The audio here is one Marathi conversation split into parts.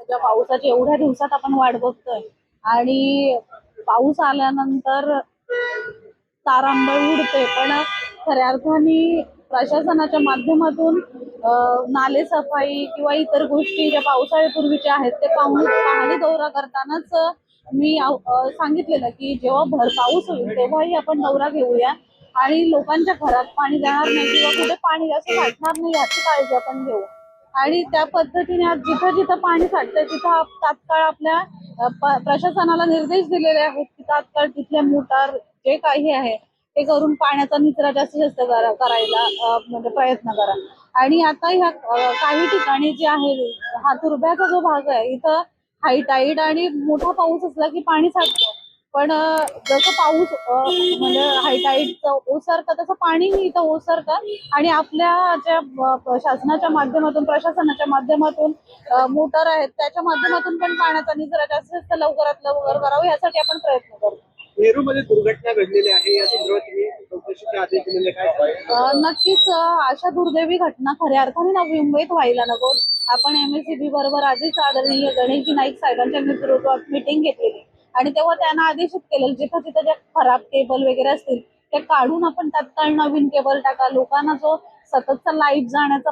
ज्या पावसाची एवढ्या दिवसात आपण वाट बघतोय आणि पाऊस आल्यानंतर तारांबळ उडते, पण खऱ्या अर्थाने प्रशासनाच्या माध्यमातून नाले सफाई किंवा इतर गोष्टी ज्या पावसाळ्यापूर्वीच्या आहेत ते पाहणी दौरा करतानाच मी सांगितलेलं की जेव्हा भर पाऊस होईल तेव्हाही आपण दौरा घेऊया आणि लोकांच्या घरात पाणी जाणार नाही किंवा कुठे पाणी जास्त साठणार नाही याची काळजी आपण घेऊ. आणि त्या पद्धतीने आज जिथं जिथं पाणी साठतंय तिथं तात्काळ आपल्या प्रशासनाला निर्देश दिलेले आहेत की तात्काळ तिथल्या मोटार जे काही आहे ते करून पाण्याचा निचरा जास्तीत जास्त करायला म्हणजे प्रयत्न करा. आणि आता ह्या काही ठिकाणी जे आहे हा तुर्भ्याचा जो भाग आहे इथं हाय टाईड आणि मोठा पाऊस असला की पाणी साठतं, पण जसं पाऊस म्हणजे हाय टाईडचं ओसरतं तसं पाणीही इथं ओसरतं आणि आपल्या ज्या शासनाच्या माध्यमातून प्रशासनाच्या माध्यमातून मोटर आहेत त्याच्या माध्यमातून पण पाण्याचा निचरा जास्तीत जास्त लवकरात लवकर करावा यासाठी आपण प्रयत्न करतो. नेरूमध्ये दुर्घटना घडलेली आहे या संदर्भात तुम्ही चौकशीचे आदेश दिलेले काय? नक्कीच अशा दुर्दैवी घटना खऱ्या अर्थाने नवी मुंबईत व्हायला नको. आपण MSCB बरोबर आधीच आदरणीय गणेशजी नाईक साहेबांच्या नेतृत्वात मीटिंग घेतलेली आणि तेव्हा त्यांना आदेशित केलेलं जिथं जिथं ज्या खराब केबल वगैरे असतील ते काढून आपण तात्काळ नवीन केबल टाका. लोकांना जो सततचा लाईट जाण्याचा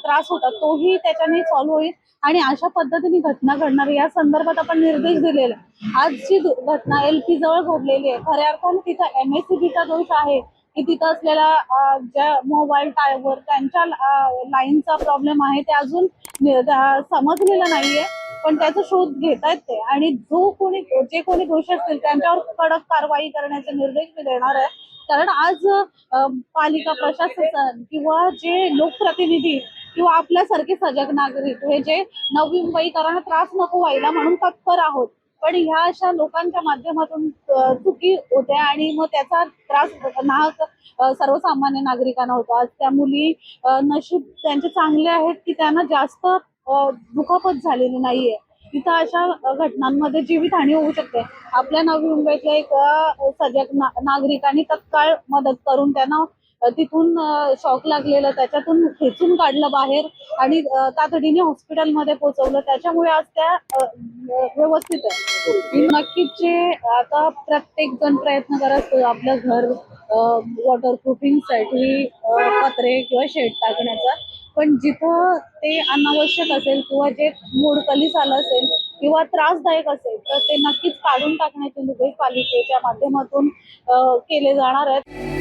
त्रास होता तोही त्याच्याने सॉल्व्ह होईल आणि अशा पद्धतीने घटना घडणार या संदर्भात आपण निर्देश दिलेले. आज जी घटना LP जवळ घडलेली आहे खऱ्या अर्थाने तिथं MSCBचा दोष आहे की तिथं असलेला ज्या मोबाईल टावर त्यांच्या लाईनचा प्रॉब्लेम आहे ते अजून समजलेलं नाहीये, पण त्याचा शोध घेतायत ते आणि जे कोणी दोषी असतील त्यांच्यावर कडक कारवाई करण्याचे निर्देश मी देणार आहे. कारण आज पालिका प्रशासन किंवा जे लोकप्रतिनिधी किंवा आपल्यासारखे सजग नागरिक हे जे नवी मुंबईकरांना त्रास नको व्हायला म्हणून तत्पर आहोत, पण ह्या अशा लोकांच्या माध्यमातून चुकी होते आणि मग त्याचा त्रास नाहक सर्वसामान्य नागरिकांना होतो. आज त्या मुली नशीब त्यांचे चांगले आहेत की त्यांना जास्त दुखापत झालेली नाहीये. तिथं अशा घटनांमध्ये जीवितहानी होऊ शकते. आपल्या नवी मुंबईतल्या एक सजग नागरिकांनी तत्काळ मदत करून त्यांना तिथून शॉक लागलेलं त्याच्यातून खेचून काढलं बाहेर आणि तातडीने हॉस्पिटलमध्ये पोहोचवलं. त्याच्यामुळे आज त्या व्यवस्थित आहे. नक्कीच जे आता प्रत्येक जण प्रयत्न करत असतो आपलं घर वॉटरप्रूफिंगसाठी पत्रे किंवा शेड टाकण्याचा, पण जिथं ते अनावश्यक असेल किंवा जे मोडकलीस आलं असेल किंवा त्रासदायक असेल तर ते नक्कीच काढून टाकण्याचे निर्देश पालिकेच्या माध्यमातून केले जाणार आहेत.